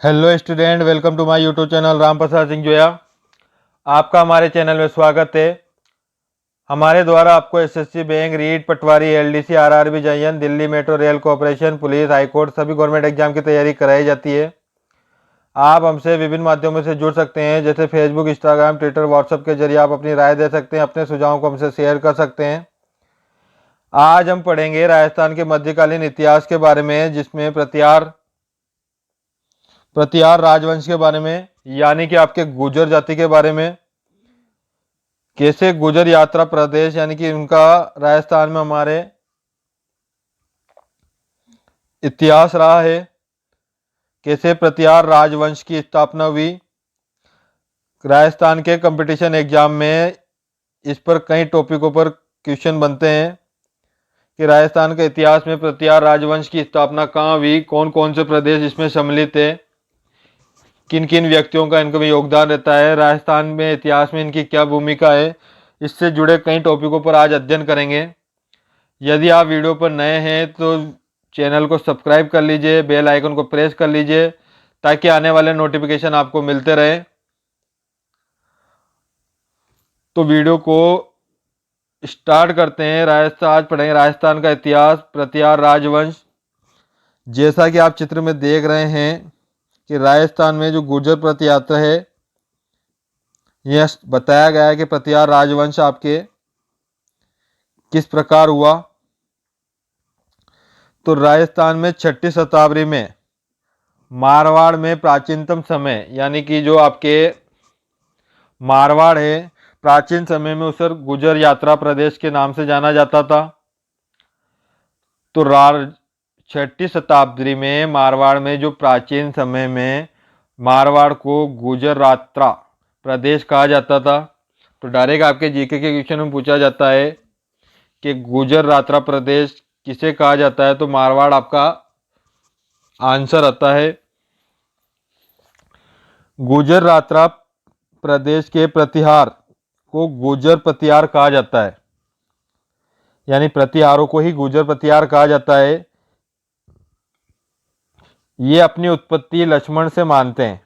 Hello student, welcome to my YouTube channel Ram Prasad Singh Joya. आपका हमारे channel में स्वागत है। हमारे द्वारा आपको SSC bank, REET, patwari, LDC, RRB, जयन, Delhi metro rail corporation, police, high court सभी गवर्नमेंट एग्जाम की तैयारी कराई जाती है। आप हमसे विभिन्न माध्यमों से जुड़ सकते हैं, जैसे फेसबुक, इंस्टाग्राम, ट्विटर, व्हाट्सएप के जरिए आप अपनी राय दे सकते हैं, अपने सुझावों को हमसे शेयर कर सकते हैं। आज हम पढ़ेंगे राजस्थान के मध्यकालीन इतिहास के बारे में, जिसमें प्रतिहार राजवंश के बारे में, यानी कि आपके गुर्जर जाति के बारे में, कैसे गुर्जर यात्रा प्रदेश यानी कि उनका राजस्थान में हमारे इतिहास रहा है, कैसे प्रतिहार राजवंश की स्थापना हुई। राजस्थान के कंपटीशन एग्जाम में इस पर कई टॉपिकों पर क्वेश्चन बनते हैं कि राजस्थान के इतिहास में प्रतिहार राजवंश की स्थापना कहाँ हुई, कौन कौन से प्रदेश इसमें सम्मिलित है, किन किन व्यक्तियों का इनका भी योगदान रहता है, राजस्थान में इतिहास में इनकी क्या भूमिका है। इससे जुड़े कई टॉपिकों पर आज अध्ययन करेंगे। यदि आप वीडियो पर नए हैं तो चैनल को सब्सक्राइब कर लीजिए, बेल आइकन को प्रेस कर लीजिए ताकि आने वाले नोटिफिकेशन आपको मिलते रहे। तो वीडियो को स्टार्ट करते हैं। आज पढ़ेंगे राजस्थान का इतिहास, प्रतिहार राजवंश। जैसा कि आप चित्र में देख रहे हैं कि राजस्थान में जो गुर्जर प्रतियात्र है, यह बताया गया है कि प्रतिहार राजवंश आपके किस प्रकार हुआ। तो राजस्थान में 6ठी शताब्दी में मारवाड़ में प्राचीनतम समय, यानी कि जो आपके मारवाड़ है, प्राचीन समय में उसे गुर्जर यात्रा प्रदेश के नाम से जाना जाता था। तो 6ठी शताब्दी में मारवाड़ में जो प्राचीन समय में मारवाड़ को गुर्जर यात्रा प्रदेश कहा जाता था। तो डायरेक्ट आपके जीके के क्वेश्चन में पूछा जाता है कि गुर्जर यात्रा प्रदेश किसे कहा जाता है, तो मारवाड़ आपका आंसर आता है। गुर्जर यात्रा प्रदेश के प्रतिहार को गुर्जर प्रतिहार कहा जाता है, यानी प्रतिहारों को ही गुर्जर प्रतिहार कहा जाता है। ये अपनी उत्पत्ति लक्ष्मण से मानते हैं।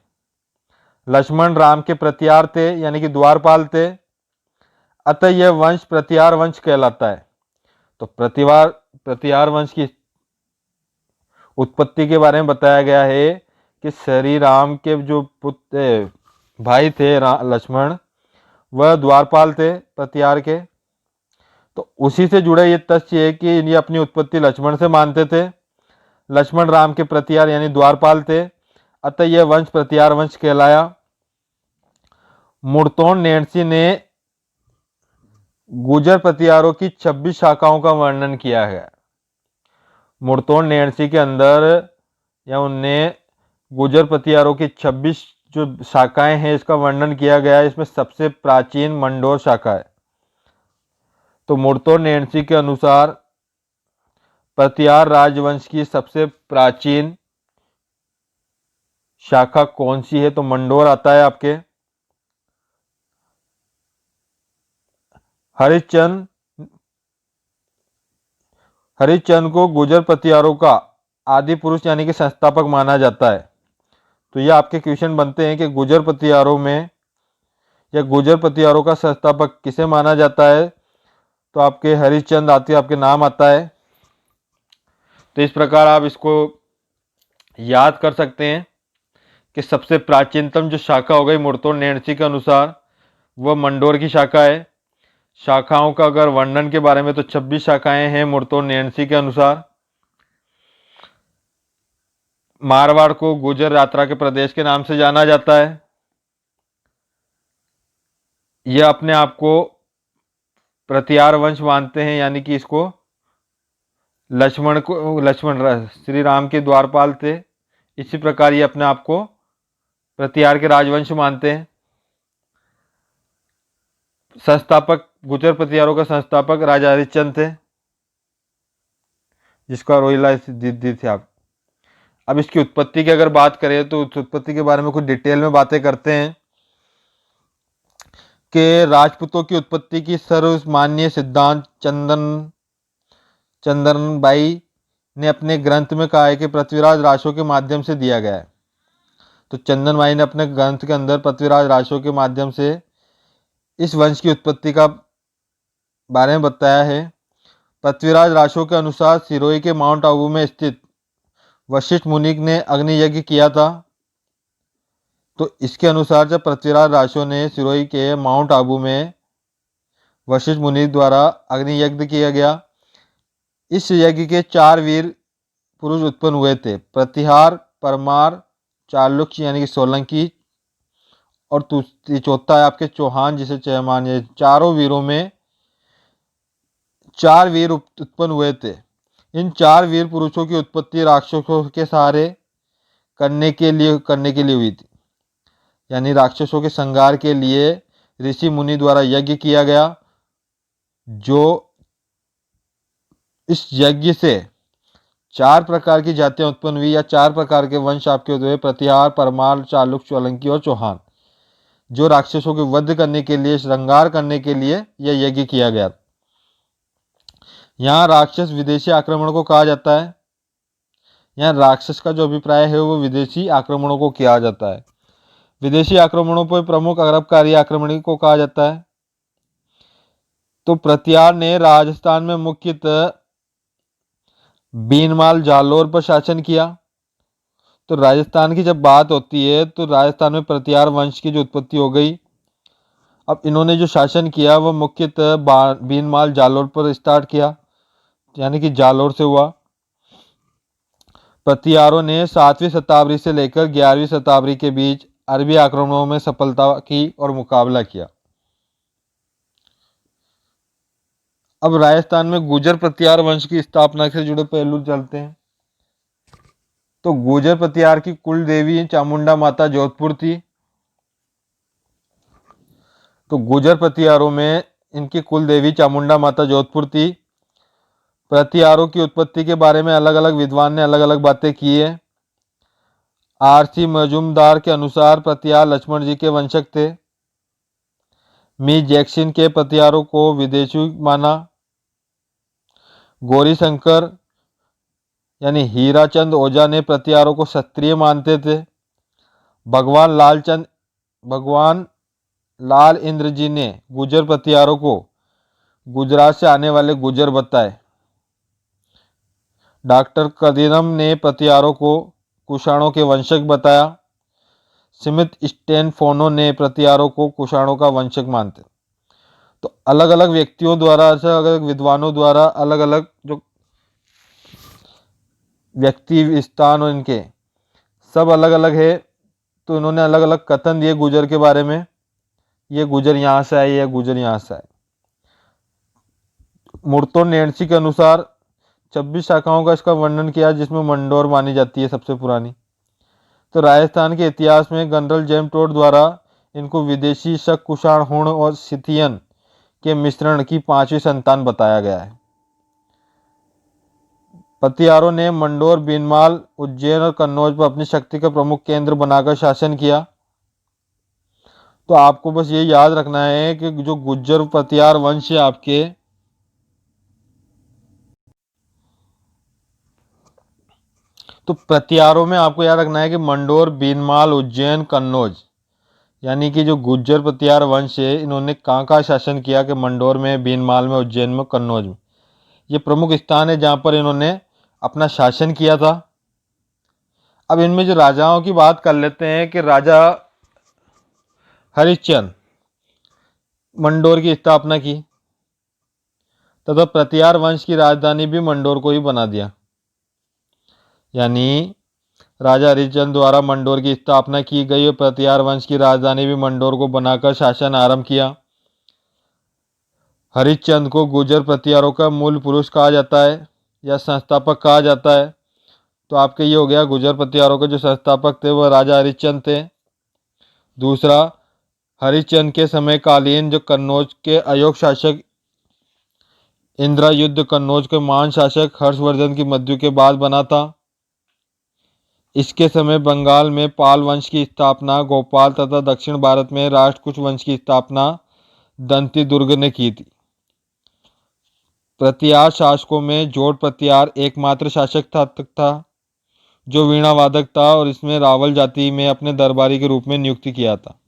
लक्ष्मण राम के प्रतिहार थे, यानी कि द्वारपाल थे, अतः यह वंश प्रतिहार वंश कहलाता है। तो प्रतिहार वंश की उत्पत्ति के बारे में बताया गया है कि श्री राम के जो पुत्र भाई थे लक्ष्मण, वह द्वारपाल थे प्रतिहार के। तो उसी से जुड़े ये तथ्य है कि ये अपनी उत्पत्ति लक्ष्मण से मानते थे। लक्ष्मण राम के प्रतिहार यानी द्वारपाल थे, अतः यह वंश प्रतिहार वंश कहलाया। मुर्तोन नेणसी ने गुर्जर प्रतिहारों की 26 शाखाओं का वर्णन किया है। मुर्तोन नेणसी के अंदर या उनने गुर्जर प्रतिहारों की 26 जो शाखाएं हैं इसका वर्णन किया गया है। इसमें सबसे प्राचीन मंडोर शाखा है। तो मुर्तोन नेणसी के अनुसार प्रतिहार राजवंश की सबसे प्राचीन शाखा कौन सी है, तो मंडोर आता है आपके। हरिश्चंद्र को गुर्जर प्रतिहारों का आदि पुरुष यानी कि संस्थापक माना जाता है। तो ये आपके क्वेश्चन बनते हैं कि गुर्जर प्रतिहारों में या गुर्जर प्रतिहारों का संस्थापक किसे माना जाता है, तो आपके हरिश्चंद्र आते आपके नाम आता है। तो इस प्रकार आप इसको याद कर सकते हैं कि सबसे प्राचीनतम जो शाखा हो गई मुर्तोन नेणसी के अनुसार वह मंडोर की शाखा है। शाखाओं का अगर वर्णन के बारे में तो 26 शाखाएं हैं मुर्तोन नेणसी के अनुसार। मारवाड़ को गुर्जर यात्रा के प्रदेश के नाम से जाना जाता है। यह अपने आप को प्रतिहार वंश मानते हैं, यानी कि इसको लक्ष्मण श्री राम के द्वारपाल थे। इसी प्रकार ये अपने आप को प्रतिहार के राजवंश मानते हैं। संस्थापक गुर्जर प्रतिहारों का संस्थापक राजा हरिश्चंद्र थे, जिसका रोहिला दी थे आप। अब इसकी उत्पत्ति की अगर बात करें तो उत्पत्ति के बारे में कुछ डिटेल में बातें करते हैं कि राजपूतों की उत्पत्ति की सर्वमान्य सिद्धांत चंदनबाई ने अपने ग्रंथ में कहा है कि पृथ्वीराज राशों के माध्यम से दिया गया है। तो चंदन भाई ने अपने ग्रंथ के अंदर पृथ्वीराज राठौर के माध्यम से इस वंश की उत्पत्ति का बारे में बताया है। पृथ्वीराज राठौर के अनुसार सिरोही के माउंट आबू में स्थित वशिष्ठ मुनि ने अग्नि यज्ञ किया था। तो इसके अनुसार जब पृथ्वीराज राठौर ने सिरोही के माउंट आबू में वशिष्ठ मुनि द्वारा अग्नि यज्ञ किया गया। इस यज्ञ के 4 वीर पुरुष उत्पन्न हुए थे, प्रतिहार, परमार, चालुक्य यानी कि सोलंकी और चौथा है आपके चौहान जिसे चयमान। ये चारों वीरों में 4 वीर उत्पन्न हुए थे। इन 4 वीर पुरुषों की उत्पत्ति राक्षसों के सहारे करने के लिए हुई थी, यानी राक्षसों के संहार के लिए ऋषि मुनि द्वारा यज्ञ किया गया। जो इस यज्ञ से 4 प्रकार की जातियां उत्पन्न हुई या 4 प्रकार के वंश आपके हुए, प्रतिहार, परमार, चालुक्य, सोलंकी और चौहान, जो राक्षसों के वध करने के लिए, श्रृंगार करने के लिए यह यज्ञ किया गया। यहाँ राक्षस विदेशी आक्रमण को कहा जाता है। यहाँ राक्षस का जो अभिप्राय है वो विदेशी आक्रमणों को किया जाता है। विदेशी आक्रमणों पर प्रमुख अरबकारी आक्रमणी को कहा जाता है। तो प्रतिहार ने राजस्थान में मुख्यतः बीनमाल, जालोर पर शासन किया। तो राजस्थान की जब बात होती है तो राजस्थान में प्रतिहार वंश की जो उत्पत्ति हो गई। अब इन्होंने जो शासन किया वह मुख्यतः बीनमाल, जालोर पर स्टार्ट किया, यानी कि जालोर से हुआ। प्रतिहारों ने 7वीं शताब्दी से लेकर 11वीं शताब्दी के बीच अरबी आक्रमणों में सफलता की और मुकाबला किया। अब राजस्थान में गुर्जर प्रतिहार वंश की स्थापना से जुड़े पहलू चलते हैं। तो गुर्जर प्रतिहार की कुल देवी चामुंडा माता जोधपुर थी। तो गुर्जर प्रतिहारों में इनकी कुल देवी चामुंडा माता जोधपुर थी। प्रतिहारों की उत्पत्ति के बारे में अलग अलग विद्वान ने अलग अलग बातें की है। आरसी मजूमदार के अनुसार प्रतिहार लक्ष्मण जी के वंशक थे। मी जैक्सन के प्रतिहारों को विदेशी माना। गौरी शंकर यानी हीराचंद ओझा ने प्रतिहारों को क्षत्रिय मानते थे। भगवान लाल इंद्र जी ने गुर्जर प्रतिहारों को गुजरात से आने वाले गुर्जर बताए। डॉक्टर कदीरम ने प्रतिहारों को कुषाणों के वंशक बताया। स्मिथ स्टैनफोनो ने प्रतिहारों को कुषाणों का वंशक मानते। तो अलग अलग व्यक्तियों द्वारा, अलग अलग विद्वानों द्वारा अलग अलग जो व्यक्ति स्थान और इनके सब अलग अलग है। तो इन्होंने अलग अलग कथन दिए गुर्जर के बारे में। ये गुर्जर यहाँ से आए, यह गुर्जर यहाँ से आए। मुर्तो नेंसी के अनुसार 26 शाखाओं का इसका वर्णन किया, जिसमें मंडोर मानी जाती है सबसे पुरानी। तो राजस्थान के इतिहास में जनरल जेम्स टोड द्वारा इनको विदेशी शक, कुषाण, हुण और सिथियन के मिश्रण की 5वीं संतान बताया गया है। प्रतिहारों ने मंडोर, बीनमाल, उज्जैन और कन्नौज पर अपनी शक्ति का प्रमुख केंद्र बनाकर शासन किया। तो आपको बस ये याद रखना है कि जो गुर्जर प्रतिहार वंश है आपके, तो प्रतिहारों में आपको याद रखना है कि मंडोर, बीनमाल, उज्जैन, कन्नौज, यानी कि जो गुर्जर प्रतिहार वंश है इन्होंने कहाँ शासन किया कि मंडोर में, बीनमाल में, उज्जैन में, कन्नौज में। ये प्रमुख स्थान है जहाँ पर इन्होंने अपना शासन किया था। अब इनमें जो राजाओं की बात कर लेते हैं कि राजा हरिश्चंद्र मंडोर की स्थापना की तथा प्रतिहार वंश की राजधानी भी मंडोर को ही बना दिया। यानी राजा हरिश्चंद्र द्वारा मंडोर की स्थापना की गई और प्रतिहार वंश की राजधानी भी मंडोर को बनाकर शासन आरंभ किया। हरिश्चंद्र को गुर्जर प्रतिहारों का मूल पुरुष कहा जाता है या संस्थापक कहा जाता है। तो आपके ये हो गया, गुर्जर प्रतिहारों के जो संस्थापक थे वह राजा हरिश्चंद्र थे। दूसरा, हरिश्चंद्र के समय कालीन जो कन्नौज के अयोग्य शासक इंद्रायुद्ध कन्नौज के महान शासक हर्षवर्धन की मृत्यु के बाद बना था। इसके समय बंगाल में पाल वंश की स्थापना गोपाल तथा दक्षिण भारत में राष्ट्रकूट वंश की स्थापना दंती दुर्ग ने की थी। प्रतिहार शासकों में जोड़ प्रतिहार एकमात्र शासक था। जो वीणा वादक था, और इसमें रावल जाति में अपने दरबारी के रूप में नियुक्त किया था।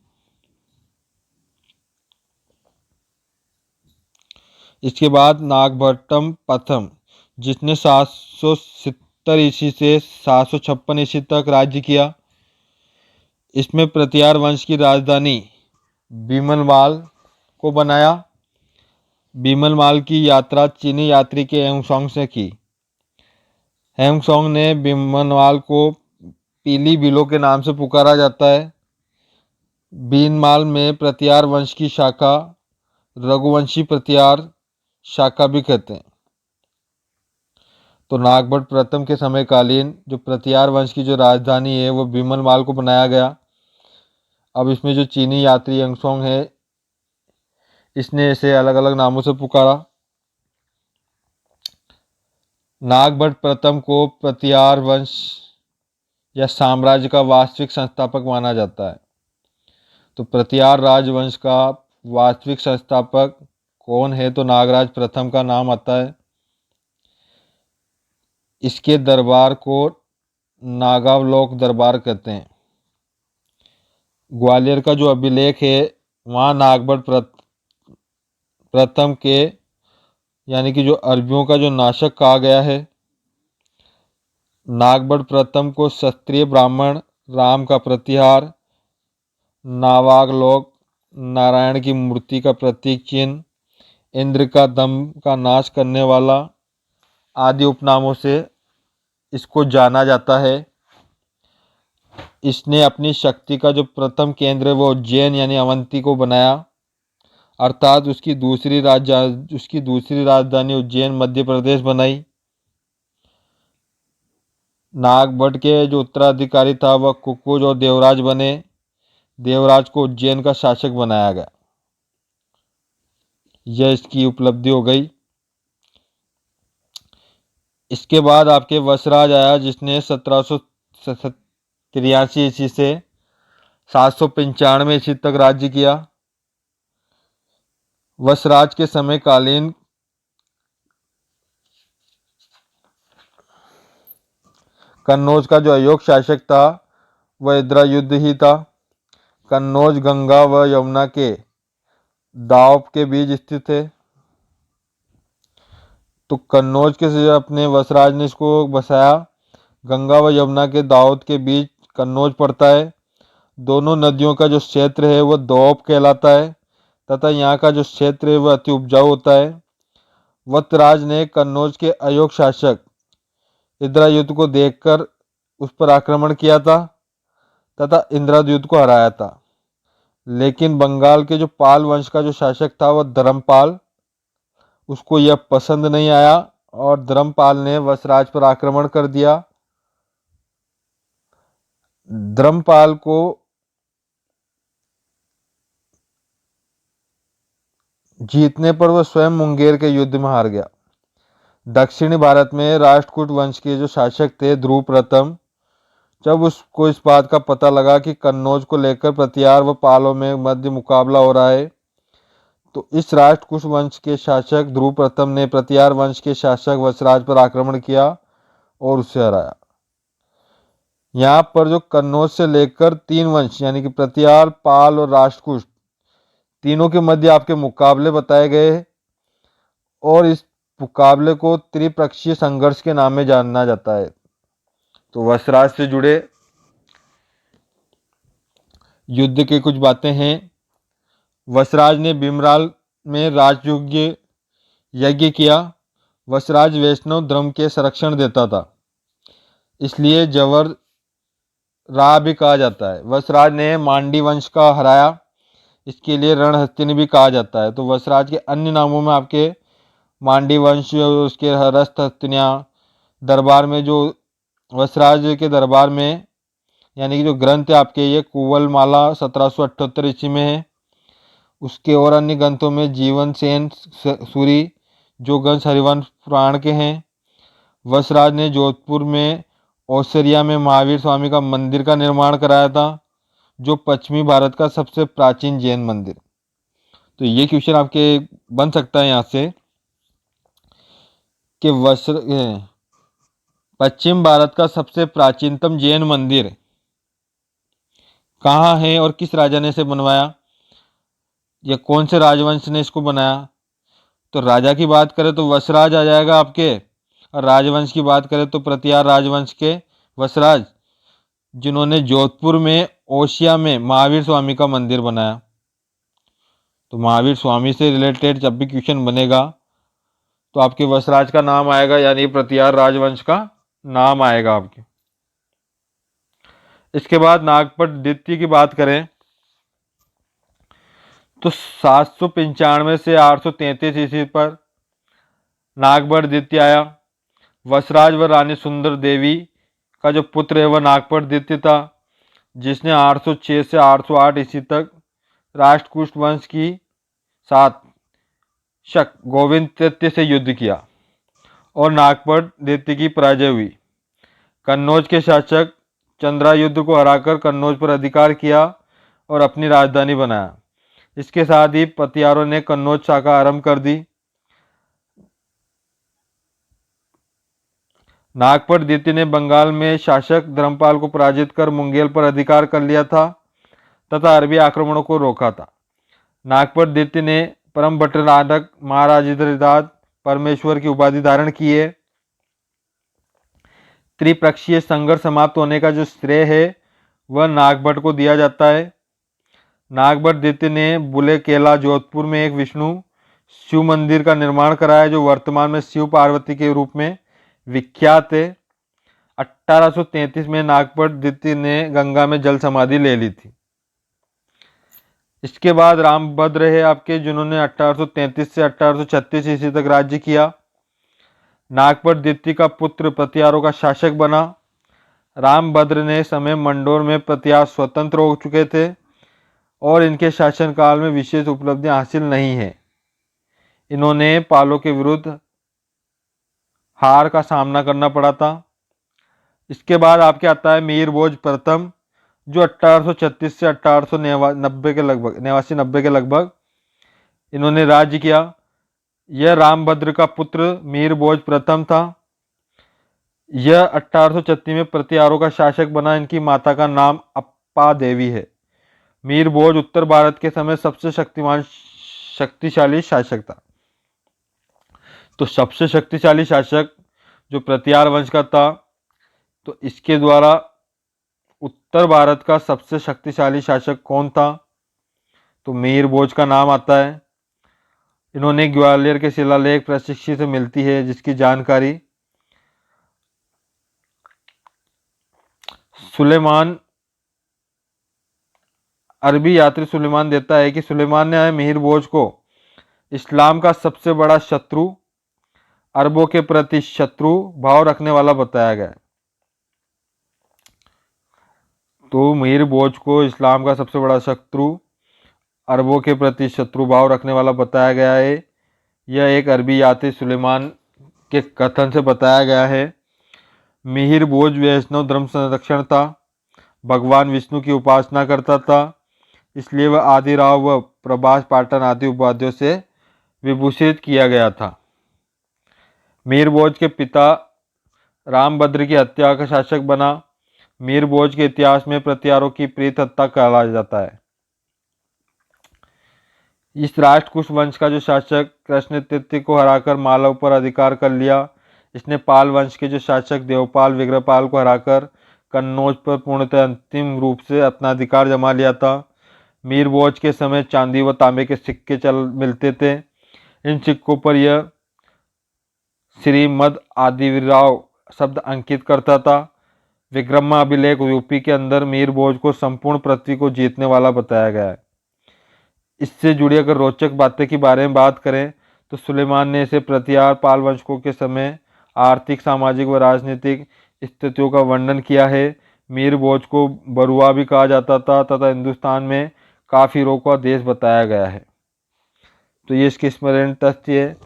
इसके बाद नागभट्टम प्रथम, जिसने 770 ईस्वी से 756 ईस्वी तक राज्य किया। इसमें प्रतिहार वंश की राजधानी बीमलवाल को बनाया। बीमलवाल की यात्रा चीनी यात्री के हेंगसोंग से की। हेंगसोंग ने बीमलवाल को पीली बिलो के नाम से पुकारा जाता है। बीनमाल में प्रतिहार वंश की शाखा रघुवंशी प्रतिहार शाखा भी कहते हैं। तो नागभट्ट प्रथम के समयकालीन जो प्रतिहार वंश की जो राजधानी है वो बीमलवाल को बनाया गया। अब इसमें जो चीनी यात्री हेंगसोंग है, इसने इसे अलग अलग नामों से पुकारा। नागभट्ट प्रथम को प्रतिहार वंश या साम्राज्य का वास्तविक संस्थापक माना जाता है। तो प्रतिहार राजवंश का वास्तविक संस्थापक कौन है? तो नागराज प्रथम का नाम आता है। इसके दरबार को नागावलोक दरबार कहते हैं। ग्वालियर का जो अभिलेख है वहाँ नागभट्ट प्रथम के यानी कि जो अरबियों का जो नाशक कहा गया है। नागभट्ट प्रथम को क्षत्रिय ब्राह्मण राम का प्रतिहार, नावागलोक नारायण की मूर्ति का प्रतीक चिन्ह, इंद्र का दम का नाश करने वाला आदि उपनामों से इसको जाना जाता है। इसने अपनी शक्ति का जो प्रथम केंद्र है वो उज्जैन यानी अवंती को बनाया, अर्थात उसकी दूसरी राजधानी उज्जैन मध्य प्रदेश बनाई। नागभट्ट के जो उत्तराधिकारी था वह कुकुज और देवराज बने। देवराज को उज्जैन का शासक बनाया गया। यह इसकी उपलब्धि हो गई। इसके बाद आपके वसराज आया, जिसने 1783 ईस्वी से 795 ईस्वी तक राज्य किया। वसराज के समय कालीन कन्नौज का जो अयोग्य शासक था वह इंद्रयुद्ध ही था। कन्नौज गंगा व यमुना के दाव के बीच स्थित है। तो कन्नौज के से अपने वसराज ने इसको बसाया। गंगा व यमुना के दाऊद के बीच कन्नौज पड़ता है। दोनों नदियों का जो क्षेत्र है वह दोब कहलाता है तथा यहाँ का जो क्षेत्र है वह अति उपजाऊ होता है। वतराज ने कन्नौज के अयोग्य शासक इंद्रयुद्ध को देखकर उस पर आक्रमण किया था तथा इंद्रयुद्ध को हराया था। लेकिन बंगाल के जो पाल वंश का जो शासक था वह धर्मपाल, उसको यह पसंद नहीं आया और धर्मपाल ने वसराज पर आक्रमण कर दिया। धर्मपाल को जीतने पर वह स्वयं मुंगेर के युद्ध में हार गया। दक्षिणी भारत में राष्ट्रकूट वंश के जो शासक थे ध्रुव प्रथम, जब उसको इस बात का पता लगा कि कन्नौज को लेकर प्रतिहार व पालों में मध्य मुकाबला हो रहा है, तो इस राष्ट्रकूट वंश के शासक ध्रुव प्रथम ने प्रतिहार वंश के शासक वसराज पर आक्रमण किया और उसे हराया। यहाँ पर जो कन्नौज से लेकर 3 वंश यानी कि प्रतिहार, पाल और राष्ट्रकूट तीनों के मध्य आपके मुकाबले बताए गए और इस मुकाबले को त्रिपक्षीय संघर्ष के नाम में जाना जाता है। तो वसराज से जुड़े युद्ध की कुछ बातें हैं। वसराज ने भीमराल में राजयुग यज्ञ किया। वसराज वैष्णव धर्म के संरक्षण देता था, इसलिए जवर राह भी कहा जाता है। वसराज ने मांडी वंश का हराया, इसके लिए रणहस्तिनी भी कहा जाता है। तो वसराज के अन्य नामों में आपके मांडी वंश, उसके हरस्त हस्तिनिया, दरबार में जो वसराज के दरबार में यानी कि जो ग्रंथ है आपके ये कुवलमाला 1778 ईस्वी में है। उसके और अन्य ग्रंथों में जीवन सेन सूरी जो ग्रंथ हरिवंश पुराण के हैं। वसराज ने जोधपुर में औसरिया में महावीर स्वामी का मंदिर का निर्माण कराया था, जो पश्चिमी भारत का सबसे प्राचीन जैन मंदिर। तो ये क्वेश्चन आपके बन सकता है यहाँ से कि पश्चिम भारत का सबसे प्राचीनतम जैन मंदिर कहाँ है और किस राजा ने इसे बनवाया, या कौन से राजवंश ने इसको बनाया? तो राजा की बात करें तो वसराज आ जाएगा आपके, और राजवंश की बात करें तो प्रतिहार राजवंश के वसराज, जिन्होंने जोधपुर में ओसिया में महावीर स्वामी का मंदिर बनाया। तो महावीर स्वामी से रिलेटेड जब भी क्वेश्चन बनेगा तो आपके वसराज का नाम आएगा, यानी प्रतिहार राजवंश का नाम आएगा आपके। इसके बाद नागपट द्वितीय की बात करें तो 795 से 833 ईस्वी पर नागपट द्वितीय आया। वसराज व रानी सुंदर देवी का जो पुत्र है वह नागपट द्वितीय था, जिसने 806 से 808 ईस्वी तक राष्ट्रकूट वंश की साथ शक गोविंद तृतीय से युद्ध किया और नागपट द्वितीय की पराजय हुई। कन्नौज के शासक चंद्रायुद्ध को हराकर कन्नौज पर अधिकार किया और अपनी राजधानी बनाया। इसके साथ ही पतियारों ने कन्नौज शाखा आरंभ कर दी। नागपट द्वितीय ने बंगाल में शासक धर्मपाल को पराजित कर मुंगेर पर अधिकार कर लिया था तथा अरबी आक्रमणों को रोका था। नागपट द्वितीय ने परम भट्ट नाटक महाराजाधिराज परमेश्वर की उपाधि धारण की है। त्रिपक्षीय संघर्ष समाप्त होने का जो श्रेय है वह नागभट्ट को दिया जाता है। नागभट्ट द्वितीय ने बुले केला जोधपुर में एक विष्णु शिव मंदिर का निर्माण कराया, जो वर्तमान में शिव पार्वती के रूप में विख्यात है। 1833 में नागभट्ट द्वितीय ने गंगा में जल समाधि ले ली थी। इसके बाद रामभद्र है आपके, जिन्होंने 1833 से 1836 ईस्वी तक राज्य किया। नागपट द्वितीय का पुत्र प्रतिहारों का शासक बना। रामभद्र ने समय मंडोर में प्रतिहार स्वतंत्र हो चुके थे और इनके शासनकाल में विशेष उपलब्धियां हासिल नहीं है। इन्होंने पालों के विरुद्ध हार का सामना करना पड़ा था। इसके बाद आपके आता है मीर भोज प्रथम, जो 1836 से 1890 के लगभग 89 के लगभग इन्होंने राज्य किया। यह रामभद्र का पुत्र मीर भोज प्रथम था। यह 1836 में प्रतिहारों का शासक बना। इनकी माता का नाम अप्पा देवी है। मीर भोज उत्तर भारत के समय सबसे शक्तिशाली शासक था। तो सबसे शक्तिशाली शासक जो प्रतिहार वंश का था, तो इसके द्वारा उत्तर भारत का सबसे शक्तिशाली शासक कौन था? तो मीर भोज का नाम आता है। इन्होंने ग्वालियर के शिलालेख प्रशिक्षित से मिलती है, जिसकी जानकारी सुलेमान अरबी यात्री सुलेमान देता है कि सुलेमान ने मीर भोज को इस्लाम का सबसे बड़ा शत्रु, अरबों के प्रति शत्रु भाव रखने वाला बताया गया। तो मीर भोज को इस्लाम का सबसे बड़ा शत्रु, अरबों के प्रति शत्रु भाव रखने वाला बताया गया है। यह एक अरबी यात्री सुलेमान के कथन से बताया गया है। मिहिर भोज वैष्णव धर्म संरक्षण था। भगवान विष्णु की उपासना करता था, इसलिए वह आदिराव व प्रभास पाटन आदि उपाधियों से विभूषित किया गया था। मीर भोज के पिता रामभद्र की हत्या का शासक बना। मीर भोज के इतिहास में प्रतिहारों की प्रीत हत्या कहा जाता है। इस राष्ट्रकूट वंश का जो शासक कृष्ण तृतीय को हराकर मालव पर अधिकार कर लिया। इसने पाल वंश के जो शासक देवपाल विग्रहपाल को हराकर कन्नौज पर पूर्णतः अंतिम रूप से अपना अधिकार जमा लिया था। मीर भोज के समय चांदी व तांबे के सिक्के मिलते थे। इन सिक्कों पर यह श्रीमद आदिवीरराव शब्द अंकित करता था। विक्रम अभिलेख यूपी के अंदर मीर भोज को संपूर्ण पृथ्वी को जीतने वाला बताया गया है। इससे जुड़ी अगर रोचक बातें के बारे में बात करें तो सुलेमान ने इसे प्रतिहार पाल वंशकों के समय आर्थिक, सामाजिक व राजनीतिक स्थितियों का वर्णन किया है। मीर भोज को बरुआ भी कहा जाता था तथा हिंदुस्तान में काफिरों का देश बताया गया है। तो ये इसके स्मरण तथ्य है।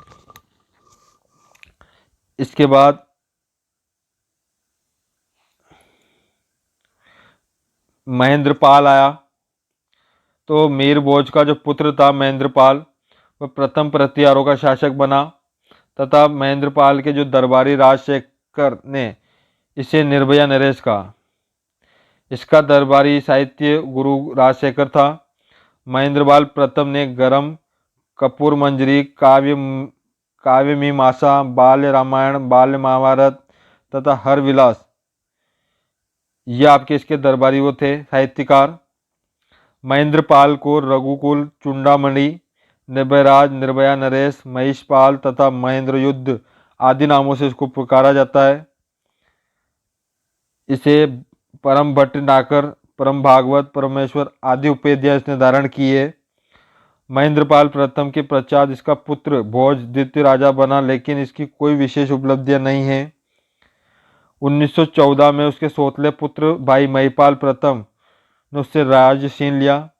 इसके बाद महेंद्रपाल आया। तो मीर भोज का जो पुत्र था महेंद्रपाल, वह प्रथम प्रतिहारों का शासक बना तथा महेंद्रपाल के जो दरबारी राजशेखर ने इसे निर्भया नरेश कहा। इसका दरबारी साहित्य गुरु राजशेखर था। महेंद्रपाल प्रथम ने गरम, कपूर मंजरी, काव्य मीमांसा, बाल्य रामायण, बाल्य महाभारत तथा हर विलास, ये आपके इसके दरबारी वो थे साहित्यकार। महेंद्रपाल को रघुकुल, चूड़ामणि, निर्भयराज, निर्भया नरेश, महिषपाल तथा महेंद्र युद्ध आदि नामों से इसको पुकारा जाता है। इसे परम भट्टनागर, परम भागवत, परमेश्वर आदि उपाधियां इसने धारण की है। महेंद्रपाल प्रथम के पश्चात इसका पुत्र भोज द्वितीय राजा बना, लेकिन इसकी कोई विशेष उपलब्धियां नहीं है। 1914 में उसके सौतेले पुत्र भाई महिपाल प्रथम ने उससे राज्य छीन लिया।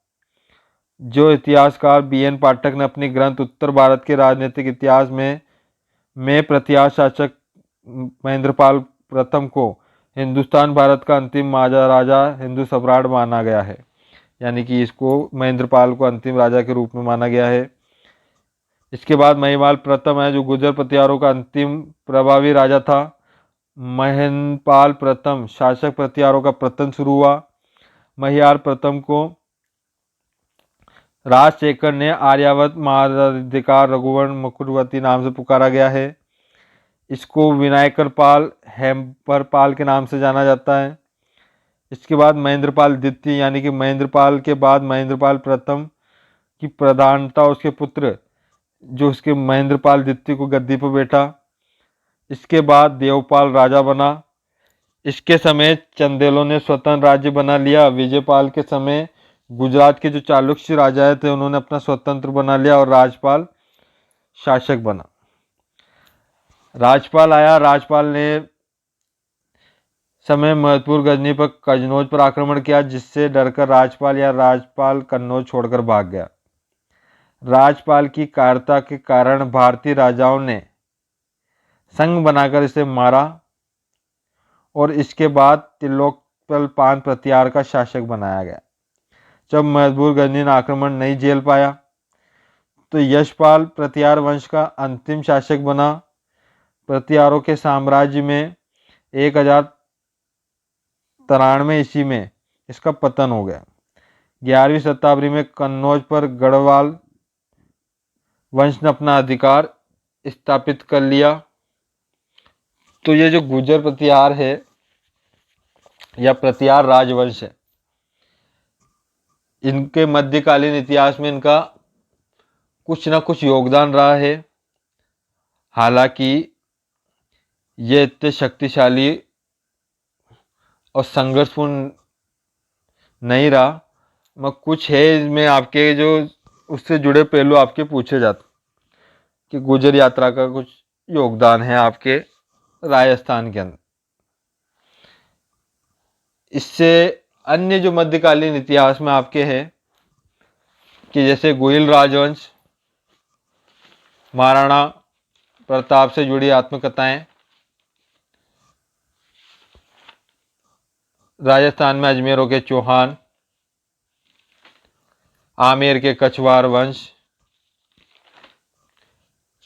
जो इतिहासकार BN पाठक ने अपनी ग्रंथ उत्तर भारत के राजनीतिक इतिहास में प्रत्याश शासक महेंद्रपाल प्रथम को हिंदुस्तान भारत का अंतिम महाराजा, हिंदू सम्राट माना गया है। यानी कि इसको महेंद्रपाल को अंतिम राजा के रूप में माना गया है। इसके बाद महिपाल प्रथम है जो गुर्जर प्रतिहारों का अंतिम प्रभावी राजा था। महेंद्रपाल प्रथम शासक प्रतिहारों का पतन शुरू हुआ। महियार प्रथम को राजशेखर ने आर्यावर्त महाराधिकार रघुवंश मुकुटवती नाम से पुकारा गया है। इसको विनायकर पाल, हेम्पर पाल के नाम से जाना जाता है। इसके बाद महेंद्रपाल द्वितीय यानी कि महेंद्रपाल के बाद महेंद्रपाल प्रथम की प्रधानता उसके पुत्र जो उसके महेंद्रपाल द्वितीय को गद्दी पर बैठा। इसके बाद देवपाल राजा बना। इसके समय चंदेलों ने स्वतंत्र राज्य बना लिया। विजयपाल के समय गुजरात के जो चालुक्य राजा थे उन्होंने अपना स्वतंत्र बना लिया और राजपाल शासक बना। राजपाल आया। राजपाल ने समय महत्वपूर्ण गजनी पर कन्नौज पर आक्रमण किया, जिससे डरकर राजपाल कन्नौज छोड़कर भाग गया। राजपाल की कायरता के कारण भारतीय राजाओं ने संघ बनाकर इसे मारा और इसके बाद त्रिलोकपाल पान प्रतिहार का शासक बनाया गया। जब महत्वपूर्ण गजनी ने आक्रमण नहीं झेल पाया तो यशपाल प्रतिहार वंश का अंतिम शासक बना। प्रतिहारों के साम्राज्य में 1093 ईस्वी में इसका पतन हो गया। 11वीं शताब्दी में कन्नौज पर गढ़वाल वंश ने अपना अधिकार स्थापित कर लिया। तो ये जो गुर्जर प्रतिहार है या प्रतिहार राजवंश है, इनके मध्यकालीन इतिहास में इनका कुछ ना कुछ योगदान रहा है। हालांकि ये इतने शक्तिशाली और संघर्षपूर्ण नहीं रहा, मैं कुछ है इसमें आपके जो उससे जुड़े पहलू आपके पूछे जाते कि गुर्जर यात्रा का कुछ योगदान है आपके राजस्थान के अंदर। इससे अन्य जो मध्यकालीन इतिहास में आपके हैं कि जैसे गोहिल राजवंश, महाराणा प्रताप से जुड़ी आत्मकथाएं, राजस्थान में अजमेरों के चौहान, आमेर के कछवार वंश,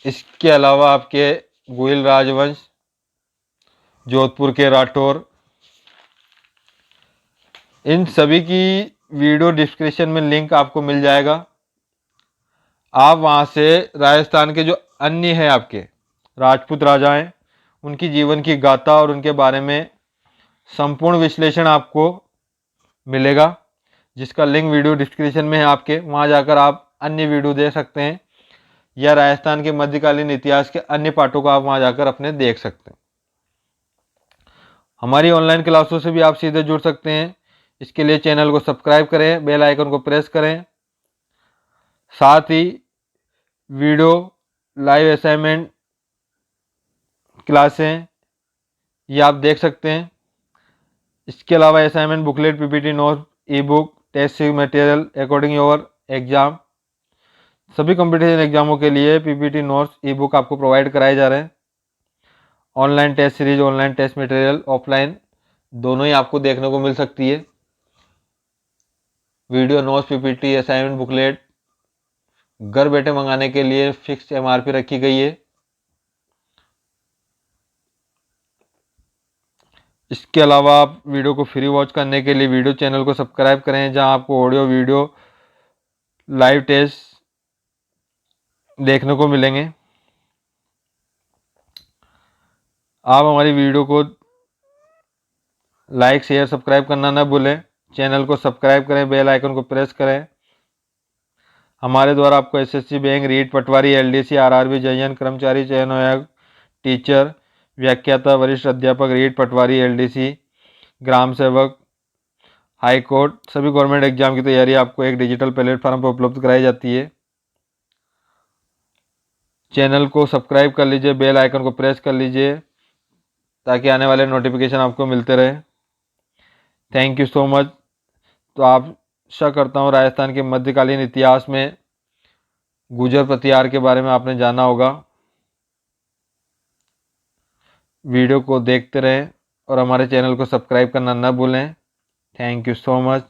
इसके अलावा आपके गोहिल राजवंश, जोधपुर के राठौर, इन सभी की वीडियो डिस्क्रिप्शन में लिंक आपको मिल जाएगा। आप वहाँ से राजस्थान के जो अन्य है आपके राजपूत राजा हैं उनकी जीवन की गाथा और उनके बारे में संपूर्ण विश्लेषण आपको मिलेगा, जिसका लिंक वीडियो डिस्क्रिप्शन में है आपके। वहाँ जाकर आप अन्य वीडियो देख सकते हैं या राजस्थान के मध्यकालीन इतिहास के अन्य पाठों को आप वहाँ जाकर अपने देख सकते हैं। हमारी ऑनलाइन क्लासों से भी आप सीधे जुड़ सकते हैं। इसके लिए चैनल को सब्सक्राइब करें, बेल आइकन को प्रेस करें। साथ ही वीडियो, लाइव असाइनमेंट क्लासें ये आप देख सकते हैं। इसके अलावा assignment booklet, PPT note, e book, test material according your exam, सभी कंपटीशन एग्जामों के लिए PPT नोट्स, ई बुक आपको प्रोवाइड कराए जा रहे हैं। Online test series, online test material, offline दोनों ही आपको देखने को मिल सकती है। Video notes, PPT, assignment booklet घर बैठे मंगाने के लिए फिक्स MRP रखी गई है। इसके अलावा आप वीडियो को फ्री वॉच करने के लिए वीडियो चैनल को सब्सक्राइब करें, जहां आपको ऑडियो वीडियो लाइव टेस्ट देखने को मिलेंगे। आप हमारी वीडियो को लाइक शेयर सब्सक्राइब करना ना भूलें। चैनल को सब्सक्राइब करें, बेल आइकन को प्रेस करें। हमारे द्वारा आपको SSC bank, REET, patwari, LDC, RRB, जयन, कर्मचारी चयन आयोग, टीचर, व्याख्याता, वरिष्ठ अध्यापक, रीट, पटवारी, एलडीसी, ग्राम सेवक, हाई कोर्ट, सभी गवर्नमेंट एग्जाम की तैयारी आपको एक डिजिटल प्लेटफॉर्म पर उपलब्ध कराई जाती है। चैनल को सब्सक्राइब कर लीजिए, बेल आइकन को प्रेस कर लीजिए ताकि आने वाले नोटिफिकेशन आपको मिलते रहे। Thank you so much. तो आप आशा करता हूँ राजस्थान के मध्यकालीन इतिहास में गुर्जर प्रतिहार के बारे में आपने जाना होगा। वीडियो को देखते रहें और हमारे चैनल को सब्सक्राइब करना न भूलें। Thank you so much.